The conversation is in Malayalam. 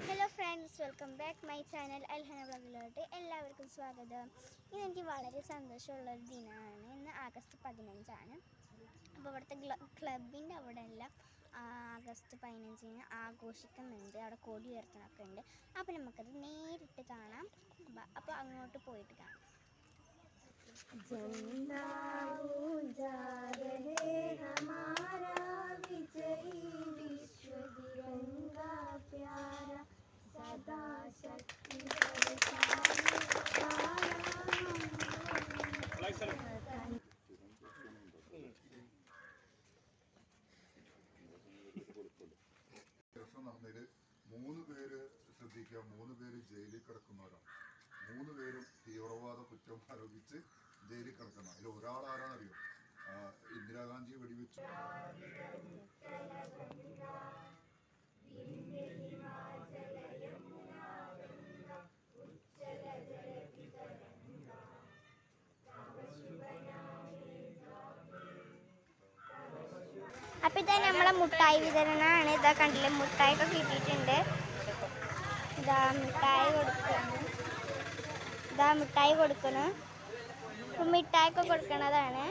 Hello friends, welcome back my channel Alhana വ്ളോഗിലോട്ട് എല്ലാവർക്കും സ്വാഗതം. ഇന്നെനിക്ക് വളരെ സന്തോഷമുള്ളൊരു ദിനമാണ്. ഇന്ന് ആഗസ്റ്റ് 15ആണ്. അപ്പോൾ ഇവിടുത്തെ ക്ലബിൻ്റെ അവിടെ എല്ലാം ആഗസ്റ്റ് 15 ആഘോഷിക്കുന്നുണ്ട്. അവിടെ കൊടി ഉയർത്തണമൊക്കെ ഉണ്ട്. അപ്പോൾ നമുക്കത് നേരിട്ട് കാണാം. അപ്പോൾ അങ്ങോട്ട് പോയിട്ട് കാണാം. നടന്നതിൽ 3 പേര് ശ്രദ്ധിക്കുക, 3 പേര് ജയിലിൽ കിടക്കുന്നവരാണ്. 3 പേരും തീവ്രവാദ കുറ്റം ആരോപിച്ച് ജയിലിൽ കിടക്കുന്ന. അതിൽ ഒരാൾ ആരാണെന്നറിയോ? ഇന്ദിരാഗാന്ധി വെടിവെച്ചു. അപ്പോൾ ഇതാ നമ്മളെ മുട്ടായി വിതരണമാണ്. ഇതാ കണ്ടില്ലേ, മുട്ടായിയൊക്കെ കിട്ടിയിട്ടുണ്ട്. ഇതാ മിഠായി കൊടുക്കുന്നു. അപ്പം മിഠായിയൊക്കെ കൊടുക്കണതാണ്.